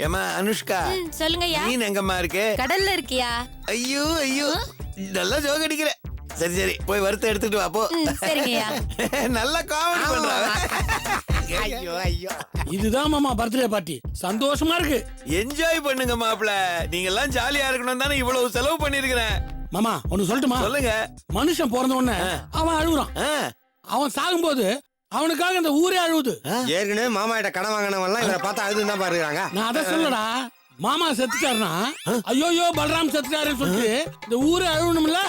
ஏமா அனுஷ்கா, சொல்லுங்கய்யா. நீ எங்கம்மா இருக்கு? கடல்ல இருக்கியா? ஐயோ ஐயோ, நல்லா ஜோக் அடிக்கிற. சரி சரி, போய் வறுத்து எடுத்துட்டு வா போ. சரிங்கய்யா. நல்ல காமெடி பண்றாங்க. ஐயோ ஐயோ, இதுதான் மாமா பர்த்டே பார்ட்டி. சந்தோஷமா இருக்கு. என்ஜாய் பண்ணுங்க மாப்ள. நீங்க எல்லாம் ஜாலியா இருக்கணும் தானே இவ்வளவு செலவு பண்ணிருக்கிறேன். மாமா ஒன்னு சொல்லட்டுமா? சொல்லுங்க. மனுஷன் பிறந்த உடனே அவன் அழுகுறான். அவன் சாகும்போது அவனுக்காக இந்த ஊரே அழுவுது. ஏற்கனவே மாமா கிட்ட கடன் வாங்கினவெல்லாம் இவரை பார்த்தா அழுதுதான் பாருங்க. நான் அதை சொல்லடா. மாமா செத்துட்டாருன்னா ஐயோ பலராம் செத்துட்டாருன்னு சொல்லிட்டு இந்த ஊரே அழுவணும்ல.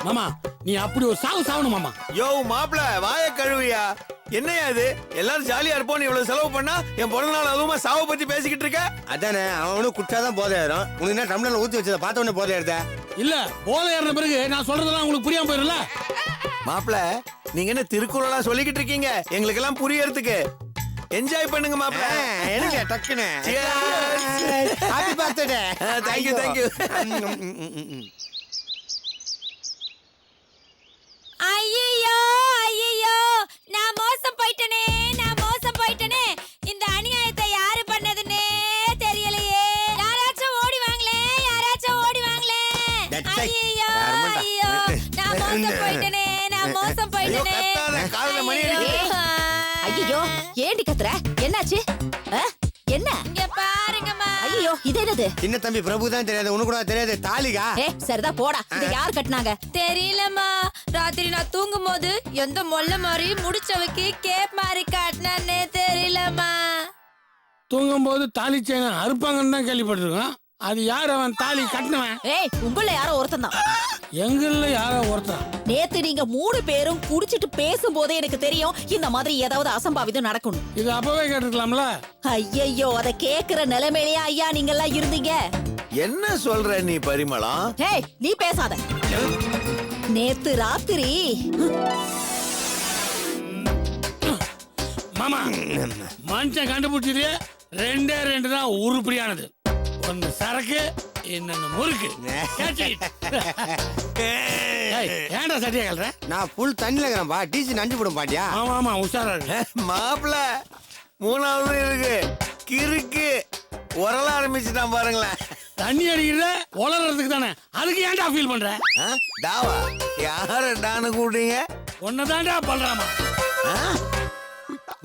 மாமா நீ அப்படி ஒரு சாவணும் மாமா. யோ மாப்ள, வாய கழுவியா? என்னையா இது? எல்லாரும் ஜாலியா இருப்போம், இவ்வளவு செலவு பண்ணா என் பிறந்த நாள் அதுவுமா சாவை பத்தி பேசிக்கிட்டு இருக்க? அதானே, அவனும் குடிச்சாதான் போதை ஏறும். உனக்கு என்ன டம்ளர்ல ஊத்தி வச்சத பார்த்த உடனே போதை ஏறுத? இல்ல, போதை ஏறின பிறகு நான் சொல்றதெல்லாம் உங்களுக்கு புரியாம போயிரும்ல. மாப்ள, நீங்க என்ன திருக்குறளா சொல்லிக்கிட்டு இருக்கீங்க? எங்களுக்கு எல்லாம் புரியறதுக்கு. என்ஜாய் பண்ணுங்க மாப்ள. எனக்கு டக்குனே ஹாப்பி பர்த்டே. Thank you thank you. ஐயோ ஐயோ, நான் மோசம் போயிட்டனே. இந்த அநியாயத்தை யாரு பண்ணதுன்னே தெரியலையே. யாராச்சும் ஓடி வாங்களே. ஐயோ ஐயோ, நான் மோசம் போயிட்டனே. காதுல மணி அடிக்குது. ஐயோ ஏண்டி கத்துற? என்னாச்சு? என்ன? இங்க பாருங்கம்மா. ஐயோ இது என்னது? சின்ன தம்பி பிரபு தான் தெரியாது, உனக்கு கூட தெரியாது. தாலிகா? சரிதா போடா. இத யார் கட்டினாங்க? தெரியலம்மா. ராத்திரி நான் தூங்கும் போது எந்த மொல்ல மாதிரி முடிச்சவைக்கு கேப் மாதிரி காட்டினானே தெரியலம்மா. தூங்கும் போது தாலி செயின அறுப்பாங்கன்னு தான் கேள்விப்பட்டிருக்கோம். அது யார் அவன் தாலி கட்டினவன்? உங்கள யாரோ ஒருத்தன் தான். எங்கள்ல யாரோ ஒருத்தன். நேத்து நீங்க 3 பேரும் குடிச்சிட்டு பேசும்போதே எனக்கு தெரியும் இந்த மாதிரி ஏதாவது அசம்பாவிதம் நடக்கணும். இது அப்பவே கேட்டுக்கலாம்ல. ஐயோ, அத கேக்குற நிலைமையிலேயே ஐயா நீங்க எல்லாம் இருந்தீங்க. என்ன சொல்ற நீ பரிமளம்? நீ பேசாத. நேத்து ராத்திரி மாமா மனுஷன் கண்டுபிடிச்சது 2 தான் உருப்படியானது. ஒன்னு சரக்கு, இன்னொன்னு முறுக்கு. ஏன்டா சட்டியா கல்ற? நான் ஃபுல் தண்ணில இருக்கிறேன்பா. டீசி நஞ்சு போடும் பாட்டியா? ஆமா ஆமா உஷாரா இருக்கு. மாப்ள, 3வது இருக்கு கிறுக்கு. உரல ஆரம்பிச்சுட்டான் பாருங்களேன். தண்ணி அடிக்கிறத உலறதுக்கு தானே. அதுக்கு ஏன்டா ஃபீல் பண்ற? டாவா? யார டான்னு கூப்பிட்டீங்க? ஒன்னதான்டா பண்றாமா.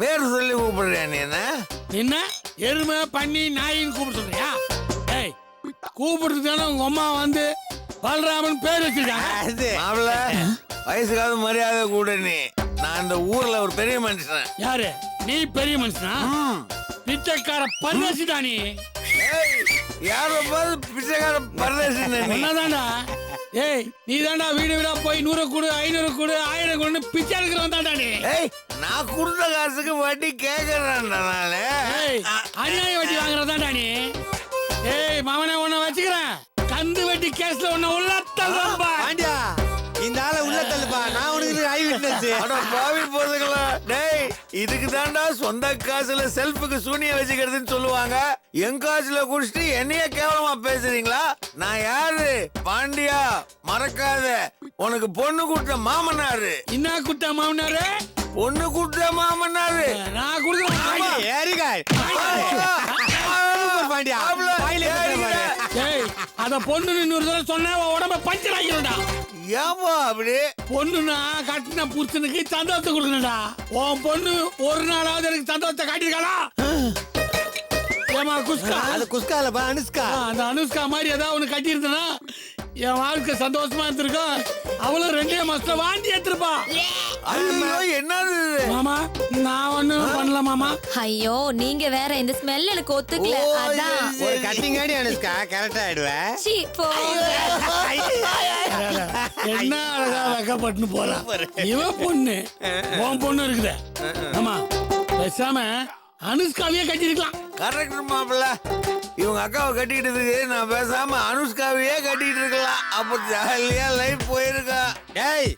பேர் சொல்லி கூப்பிடுறியா நீ? என்ன எருமை பண்ணி நாயின்னு கூப்பிட சொல்றியா? கூப்பிடுறதுக்கு தானே உங்க அம்மா வந்து பல்ராமன் பேர் வச்சிருக்காங்க. மாப்ள, வயசுக்காவது மரியாதை கூட. நீ நான் இந்த ஊர்ல ஒரு பெரிய மனுஷன். யாரு நீ? பெரிய மனுஷனா? பிச்சைக்கார பரதேசிடா நீ. யார பாரு பிச்சைக்கார பரதேசி. என்னதான்டா? நீ தான்டா வீடு வீடா போய் 100 கூடு 500 கூடு 1000 கூடு பிச்சை எடுக்கிறவன் தான்டா நீ. நான் கொடுத்த காசுக்கு வட்டி கேக்குறேன்டா நானு. அநியாய வட்டி வாங்குறதான்டா நீ. மாமனே உன்னை வச்சுக்கிறேன். கந்து வட்டி கேஸ்ல உன்னை உள்ள தள்ளுப்பா. பாண்டியா, இந்த ஆளை உள்ள தள்ளுப்பா. நான் உனக்கு ஐ விட்னஸ். அட பாவி போதுங்களா. டேய், இதுக்கு தான்டா சொந்த காசுல செல்ஃபுக்கு சூனிய வச்சுக்கிறதுன்னு சொல்லுவாங்க. என் காசுல குடிச்சிட்டு என்னைய கேவலமா பேசுறீங்களா? நான் யாரு? பாண்டியா, மறக்காத. உனக்கு பொண்ணு கூட்ட மாமனாரு. என்ன கூட்ட மாமனாரு? பொண்ணு கூட்ட மாமனாரு. நான் கொடுக்குறேன். அத பொண்ணு 100 தடவை சொன்ன உடம்ப பஞ்சர் ஆகிடும்டா. ஏமா அப்படி? பொண்ணுனா கட்டின புருஷனுக்கு சந்தோஷத்தை கொடுக்கணும்டா. உன் பொண்ணு ஒரு நாளாவது எனக்கு சந்தோஷத்தை காட்டிருக்காளா? ஏமா குஸ்கா? அது குஸ்கா இல்லப்பா, அனுஷ்கா. அந்த அனுஷ்கா மாதிரி ஏதாவது ஒண்ணு கட்டி இருந்தனா என் வாழ்க்கை சந்தோஷமா இருந்திருக்கும். அவளும் 2 மாசத்துல வாந்தி எடுத்திருப்பா. என்னது மாமா? நான் ஒண்ணும் பண்ணல மாமா. ஐயோ, நீங்க வேற. இந்த ஸ்மெல் எனக்கு ஒத்துக்கல. அதான் ஒரு கட்டிங் ஆடி அனுஷ்கா கரெக்டா ஆயிடுவேன். என்ன அழகா வெக்கப்பட்டு போறா. இவ பொண்ணு உன் பொண்ணு இருக்குது. ஆமா, பேசாம அனுஷ்காவையே கட்டிருக்கலாம். கரெக்ட் மாப்பிள்ள. இவங்க அக்காவை கட்டிக்கிட்டதுக்கு நான் பேசாம அனுஷ்காவையே கட்டிட்டு இருக்கலாம். அப்ப ஜாலியா லைஃப் போயிருக்கா. டேய்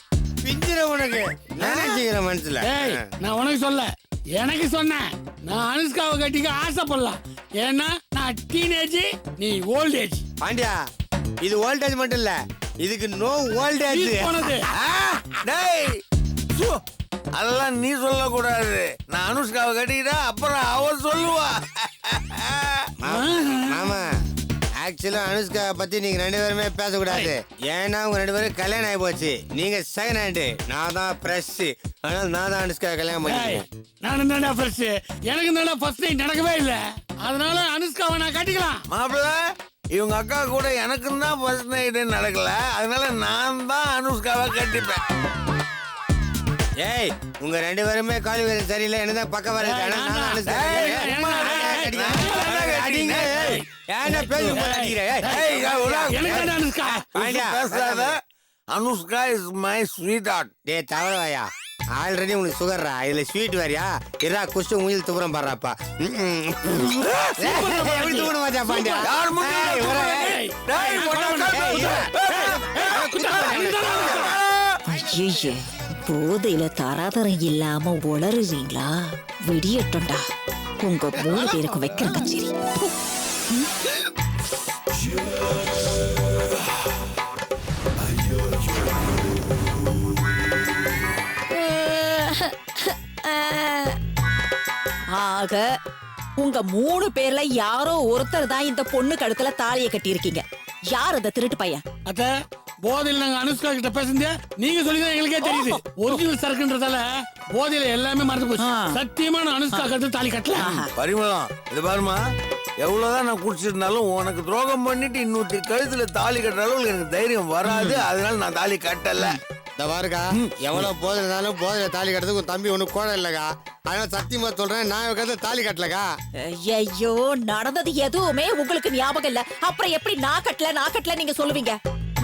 பிஞ்சிர உனக்கு நினைச்சுக்கிற மனசுல. நான் உனக்கு சொல்ல, எனக்கு சொன்னேன். நான் அனுஷ்காவை கட்டிக்க ஆசைப்படலாம். ஏன்னா நான் டீனேஜ், நீ ஓல்டேஜ். பாண்டியா, இது ஓல்டேஜ் மட்டும் இல்ல, இதுக்கு நோ ஓல்டேஜ். போனது. டேய் அதெல்லாம் நீ சொல்லக்கூடாது. நான் அனுஷ்காவை கட்டிக்கிட்டா அப்புறம் அவ சொல்லுவா. மாமா ஆக்சுவலா அனுஷ்கா பத்தி நீங்க 2 பேருமே பேசக்கூடாது. ஏன்னா உங்க 2 பேரும் கல்யாணம் ஆகி போச்சு. நீங்க செகண்ட் ஹேண்டு, நான் தான் ஃப்ரெஷ். அதனால நான் தான் அனுஷ்கா கல்யாணம் பண்ணிக்கிறேன். நான் தானே ஃபர்ஸ்ட், எனக்கு தானே ஃபர்ஸ்ட் நைட் நடக்கவே இல்லை. அதனால அனுஷ்காவை நான் கட்டிக்கலாம். மாப்பிள்ள, இவங்க அக்கா கூட எனக்கும் தான் ஃபர்ஸ்ட் நைட்டு நடக்கல. அதனால நான் தான் அனுஷ்காவை கட்டிப்பேன். ஏய் உங்க 2 பேருமே காலி வேலை சரியில்லை. என்னதான் பக்கம் வர Anushka is my sweetheart. டே தவறவாயா, ஆல்ரெடி உனக்கு சுகர்ரா, இதுல ஸ்வீட் வேறியா? இரா குஷ்டு மூஞ்சில் துப்புறம் பாடுறாப்பா. எப்படி தூணு வாஜா பாண்டியா? ஐயே, போதையில தராதரம் இல்லாம உளறுவீங்களா? விடியட்டும்டா, உங்க 3 பேருக்கு வைக்கிற கச்சேரி. ஆக உங்க 3 பேர்ல யாரோ ஒருத்தர் தான் இந்த பொண்ணு கழுத்துல தாலியை கட்டி இருக்கீங்க. யார் அந்த திருட்டு பையன்? அத்த, போதையில் நாங்க அனுஷ்கா கிட்ட பேசுங்க, நீங்க சொல்லிதான் எங்களுக்கே தெரியுது. ஒரிஜினல் சரக்குன்றதால போதையில எல்லாமே மறந்து போச்சு. சத்தியமா நான் அனுஷ்கா கழுத்துல தாலி கட்டல. பரிமளம், இது பாருமா, எவ்வளவுதான் நான் குடிச்சிருந்தாலும் உனக்கு துரோகம் பண்ணிட்டு இன்னொருத்தி கழுத்துல தாலி கட்டுற அளவுக்கு எனக்கு தைரியம் வராது. அதனால நான் தாலி கட்டல. இந்த பாருக்கா, எவ்வளவு போதை இருந்தாலும் போதையில தாலி கட்டுறதுக்கு உன் தம்பி ஒண்ணு கோடம் இல்லக்கா. அதனால சத்தியமா சொல்றேன், நான் கழுத்துல தாலி கட்டலக்கா. ஐயோ, நடந்தது எதுவுமே உங்களுக்கு ஞாபகம் இல்ல. அப்புறம் எப்படி நான் கட்டல நீங்க சொல்லுவீங்க?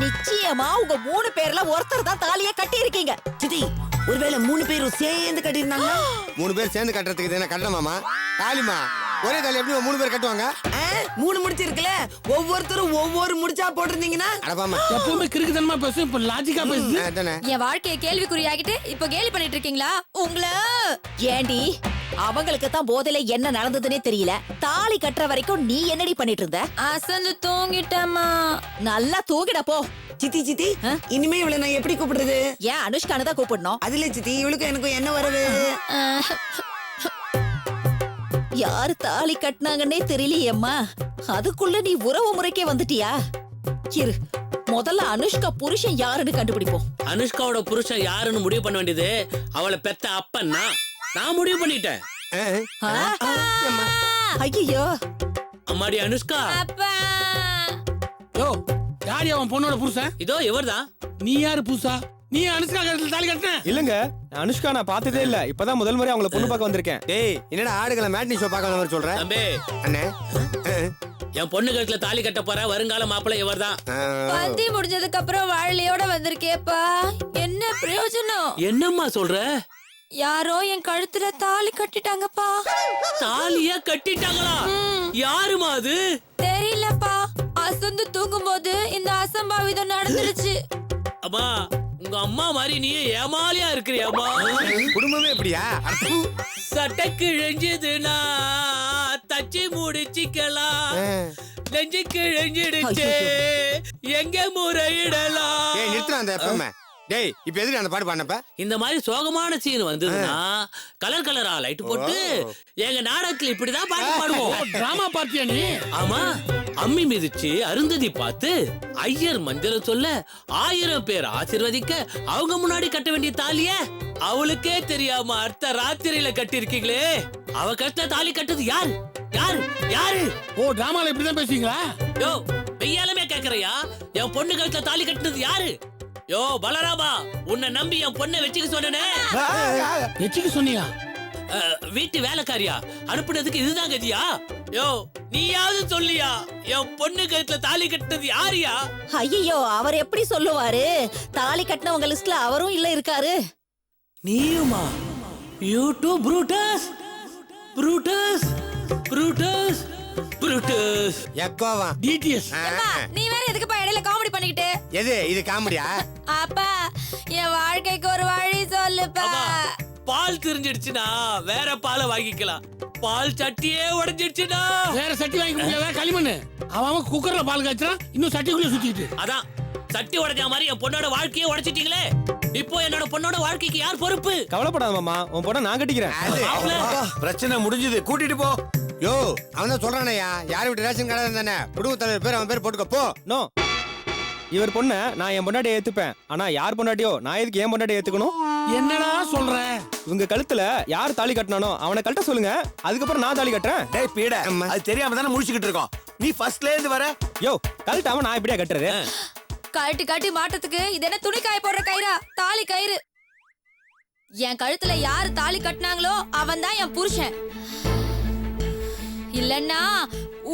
நிச்சயமா உங்க 3 பேர்ல ஒருத்தர் தான் தாலியை கட்டி இருக்கீங்க. சித்தி, ஒருவேளை 3 பேரும் சேர்ந்து கட்டிருந்தாங்க. 3 பேர் சேர்ந்து கட்டுறதுக்கு என்ன கட்டணமாமா? தாலிமா ஒரே தாலி எப்படி 3 பேர் கட்டுவாங்க? 3 முடிச்சு இருக்குல்ல, ஒவ்வொருத்தரும் ஒவ்வொரு முடிச்சா போட்டிருந்தீங்கன்னா. அடப்பாமா, எப்பவுமே கிறுக்குத்தனமா பேசும், இப்ப லாஜிக்கா பேசுது. அதானே. என் வாழ்க்கையை கேள்விக்குறியாக்கிட்டு இப்ப கேலி பண்ணிட்டு இருக்கீங்களா? உங்களை ஏண்டி, அவங்களுக்கு தான் போதையில என்ன நடந்ததுன்னே தெரியல. தாலி கட்டுற வரைக்கும் நீ என்னடி பண்ணிட்டு இருந்த? அசந்து தூங்கிட்டேம்மா. நல்லா தூங்கிட போ. சித்தி சித்தி, இனிமே இவளை நான் எப்படி கூப்பிடுறது? ஏன் அனுஷ்கான தான் கூப்பிடணும்? அதுல சித்தி, இவளுக்கு எனக்கும் என்ன வரவு? யாரு தாலி கட்டினாங்கன்னே தெரியலையேம்மா. அதுக்குள்ள நீ உறவு முறைக்கே வந்துட்டியா? இரு, முதல்ல அனுஷ்கா புருஷன் யாருன்னு கண்டுபிடிப்போம். அனுஷ்காவோட புருஷன் யாருன்னு முடிவு பண்ண வேண்டியது அவளை பெத்த அப்பன்னா. நான் முடிவு பண்ணிட்டேன். ஐயோ, அம்மாடி அனுஷ்கா. அப்பா, யோ, யாரு அவன் பொண்ணோட புருஷன்? இதோ இவர்தான். நீ யாரு புதுசா? நீ அனுஷ்கா கழுத்துல தாலி கட்டின? இல்லங்க, அனுஷ்கா நான் பார்த்ததே இல்ல. இப்பதான் முதல் முறை அவங்கள பொண்ணு பார்க்க வந்திருக்கேன். டேய், என்னடா ஆடுகளை மேட்னி ஷோ பார்க்க வந்த மாதிரி சொல்ற? தம்பி, அண்ணே, என் பொண்ணு கழுத்துல தாலி கட்ட போற வருங்கால மாப்பிள்ளை இவர்தான். பந்தி முடிஞ்சதுக்கு அப்புறம் வாழலையோட வந்திருக்கேப்பா. என்ன பிரயோஜனம்? என்னம்மா சொல்ற? யாரோ என் கழுத்துல தாலி கட்டிட்டாங்கப்பா. தாலியா கட்டிட்டாங்களா? யாருமா அது? தெரியலப்பா, அசந்து தூங்கும் போது இந்த அசம்பாவிதம் நடந்துருச்சு. அம்மா, உங்க அம்மா மாதிரி நீ ஏமாலியா இருக்கிறியாமா? குடும்பமே எப்படியா? சட்டை கிழிஞ்சதுன்னா தச்சு முடிச்சிக்கலாம். நெஞ்சு கிழிஞ்சிடுச்சு, எங்க முறையிடலாம்? ஏய் நிறுத்துறா அந்த எப்பவுமே. டேய், இப்ப எதுக்கு அந்த பாட்டு பாடினப்ப? இந்த மாதிரி சோகமான சீன் வந்ததுன்னா கலர் கலரா லைட் போட்டு எங்க நாடகத்துல இப்படிதான் பாட்டு பாடுவோம். டிராமா பார்ட்டியா நீ? ஆமா, அம்மி மிதிச்சு அருந்ததி பார்த்து ஐயர் மஞ்சள் சொல்ல 1000 பேர் ஆசீர்வதிக்க அவங்க முன்னாடி கட்ட வேண்டிய தாலிய அவளுக்கே தெரியாம அர்த்த ராத்திரியில கட்டி இருக்கீங்களே. அவ கட்ட தாலி கட்டது யாரு? யாரு? யாரு? ஓ, டிராமால இப்படிதான் பேசுவீங்களா? யோ, வெய்யாலுமே கேக்குறையா? என் பொண்ணு கழுத்துல தாலி கட்டினது யாரு? யோ பலராமா, உன்னை நம்பி என் பொண்ணை வச்சுக்க சொன்னனே. வச்சுக்க சொன்னியா? வீட்டு வேலைக்காரியா அனுப்புனதுக்கு இதுதான் கதியா? யோ, நீயாவது சொல்லியா? என் பொண்ணு கழுத்துல தாலி கட்டினது யாரியா? ஐயோ, அவர் எப்படி சொல்லுவாரு? தாலி கட்டினவங்க லிஸ்ட்ல அவரும் இல்ல இருக்காரு. நீயுமா? You too Brutus, Brutus, Brutus, Brutus. எக்கோவா டிடிஎஸ். அம்மா, நீ வேற எதுக்குப்பா இடையில காமெடி பண்ணிக்கிட்டு? எது இது காமெடியா? அப்பா, என் வாழ்க்கைக்கு ஒரு வழி சொல்லுப்பா. அம்மா, பால் திரிஞ்சிடுச்சுன்னா வேற பாலை வாங்கிக்கலாம். பால் சட்டியே உடைஞ்சிடுச்சுன்னா வேற சட்டி வாங்கி முடியாத களிமண்ணு. அவன் குக்கர்ல பால் காய்ச்சறான், இன்னும் சட்டிக்குள்ள சுத்திட்டு. அதான் சட்டி உடைஞ்ச மாதிரி என் பொண்ணோட வாழ்க்கையே உடைச்சிட்டீங்களே. இப்போ என்னோட பொண்ணோட வாழ்க்கைக்கு யார் பொறுப்பு? கவலைப்படாத மாமா, உன் பொண்ணை நான் கட்டிக்கிறேன். மாப்பிள, பிரச்சனை முடிஞ்சது, கூட்டிட்டு போ. யோ அவன் தான் சொல்றானயா, யார் வீட்டு ரேஷன் கடை தானே, குடும்ப தலைவர் பேர் அவன் பேர் போட்டுக்க போ. நோ, இவர் பொண்ணை நான் என் பொண்டாட்டியை ஏத்துப்பேன். ஆனா யார் பொண்டாட்டியோ நான் எதுக்கு என் பொண்டாட்டியை ஏத்துக்கணும்? என்னடா சொல்ற? இவங்க கழுத்துல யார் தாலி கட்டினானோ அவனை கழட்ட சொல்லுங்க, அதுக்கப்புறம் நான் தாலி கட்டுறேன். டேய் பீட, அது தெரியாம தானே முடிச்சுக்கிட்டு இருக்கோம். நீ ஃபர்ஸ்ட்ல இருந்து வர. யோ கழட்டாம நான் இப்படியா கட்டுறது? கழட்டி கழட்டி மாட்டத்துக்கு இது என்ன துணி காய போடுற கயிறா? தாலி கயிறு. என் கழுத்துல யாரு தாலி கட்டினாங்களோ அவன் தான் என் புருஷன். இல்லன்னா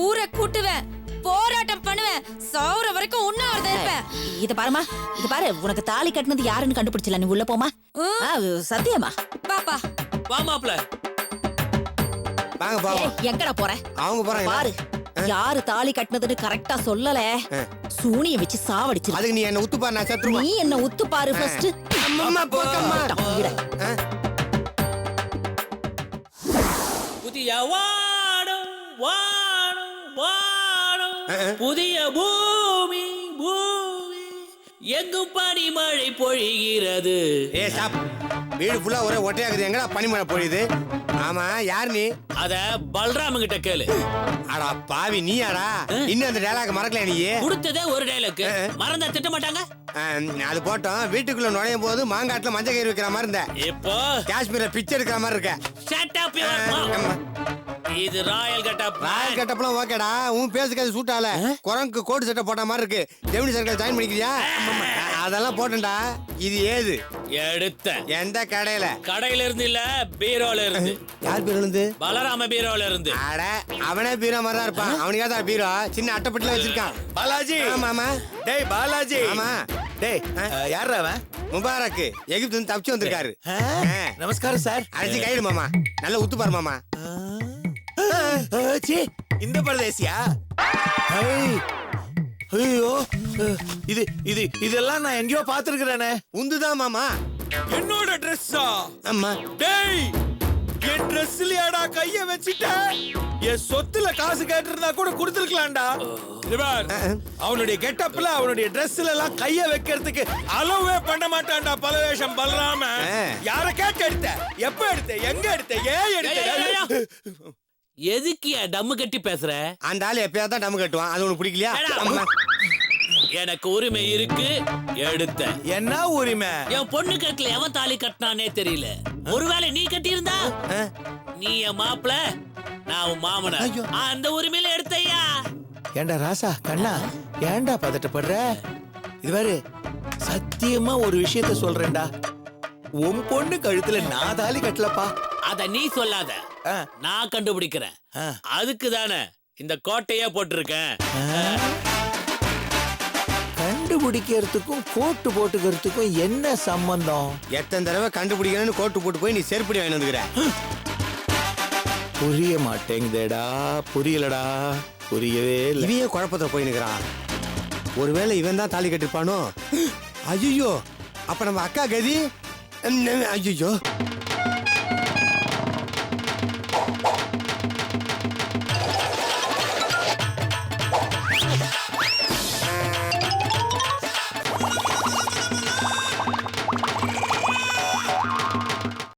ஊரை கூட்டுவேன், போராட்டம் பண்ணுவேன், சௌர வரைக்கும் உண்ணாவிரதம் இருப்பேன். இத பாருமா, இது பாரு, உனக்கு தாலி கட்டினது யாருன்னு கண்டுபிடிச்சல. நீ உள்ள போமா. சத்தியமா பாப்பா வா மாப்பிள. வாங்க பாவம். எங்கடா போற? அவங்க போறாங்க பாரு, யாரு தாலி கட்டினதுன்னு கரெக்டா சொல்லல, சூனிய வச்சு சாவடிச்சிரு. அதுக்கு நீ என்ன உத்து பாரு, நான் செத்துருமா. நீ என்ன உத்து பாரு ஃபர்ஸ்ட். அம்மா போக்கம்மா. புதிய வானம் வானம் வானம், புதிய பூமி பூமி, எங்கும் பனிமழை பொழிகிறது. ஏ சாப், வீடு ஃபுல்லா ஒரே ஒட்டையாக்குது, எங்கடா பனிமழை பொழியுது? ஆமா, யார் நீ? அத பல்ராம கிட்ட கேளு. அடா பாவி, நீயாடா? இன்னும் அந்த டயலாக் மறக்கல நீ? கொடுத்ததே ஒரு டைலாக், மறந்தா திட்ட மாட்டாங்க. அது போட்டோம், வீட்டுக்குள்ள நுழையும் போது மாங்காட்டுல மஞ்சள் கயிறு வைக்கிற மாதிரி இருந்த, இப்போ காஷ்மீர்ல பிச்சை எடுக்கிற மாதிரி இருக்க. Shut up your mouth. இது ராயல் கட்டப். ராயல் கட்டப்லாம் ஓகேடா, உன் பேசுக்கு அது சூட் ஆகல. குரங்கு கோட் சட்டை போட்ட மாதிரி இருக்கு. ஜெமினி சர்க்கிள் ஜாயின் பண்ணிக்கிறியா? அதெல்லாம் போட்டேன்டா. இது ஏது எடுத்த? எந்த கடையில? கடையில இருந்து இல்ல, பீரோல இருந்து. யார் பீரோல இருந்து? பலராம பீரோல இருந்து. அட, அவனே பீரோ மாதிரி தான் இருப்பான். அவனுக்கா தான் பீரோ சின்ன அட்டைப்பட்டில வச்சிருக்கான். பாலாஜி. ஆமா. டேய் பாலாஜி. ஆமா. டேய் யாரா அவன்? முபாரக், எகிப்துல இருந்து தப்பிச்சு வந்திருக்காரு. நமஸ்காரம் சார். அடிச்சு கைடு மாமா, நல்லா உத்து பாரு மாமா. சீ, இந்த பரதேசியா? ஐயோ, இது இது இதெல்லாம் நான் எங்கேயோ பாத்துருக்கிறேனே. உந்துதான் மாமா. என்னோட ட்ரெஸ்ஸா? அம்மா. டேய், என் ட்ரெஸ்லயாடா கைய வச்சிட்ட? என் சொத்துல காசு கேட்டிருந்தா கூட கொடுத்துருக்கலாம்டா. அவனுடைய கெட்டப்ல அவனுடைய ட்ரெஸ்ல எல்லாம் கைய வைக்கிறதுக்கு அலோவே பண்ண மாட்டான்டா பலவேஷம் பலராம. யார கேட்டு எடுத்த? எப்ப எடுத்த? எங்க எடுத்த? ஏன் எடுத்த? எதுக்கு டம்மு கட்டி பேசுற? அந்த ஆளு எப்பயாவது தான் டம்மு கட்டுவான், அது உனக்கு பிடிக்கலையா? எனக்கு உரிமை இருக்கு, எடுத்த. என்ன உரிமை? என் பொண்ணு கட்டல எவன் தாலி கட்டினானே தெரியல. ஒருவேளை நீ கட்டி இருந்தா, நீ என் மாப்பிள, நான் உன் மாமன, அந்த உரிமையில எடுத்தையா. ஏண்டா ராசா கண்ணா, ஏண்டா பதட்டப்படுற? இது பாரு, சத்தியமா ஒரு விஷயத்த சொல்றேன்டா, உன் பொண்ணு கழுத்துல நான் தாலி கட்டலப்பா. அத நீ சொல்லாத, நான் கண்டுபிடிக்கிறேன். அதுக்கு தானே இந்த கோட்டையே போட்டிருக்கேன். கண்டுபிடிக்கிறதுக்கும் கோட்டு போட்டுக்கிறதுக்கும் என்ன சம்பந்தம்? எத்தனை தடவை கண்டுபிடிக்கணும்னு கோட்டு போட்டு போய் நீ செருப்படி வாங்கி வந்துக்கிற. புரிய மாட்டேங்குதேடா, புரியலடா, புரியவே இல்லை. இவையே குழப்பத்தை போய் நிற்கிறான். ஒருவேளை இவன் தான் தாலி கட்டிருப்பானோ? ஐயோ, அப்ப நம்ம அக்கா கதி. ஐயோ,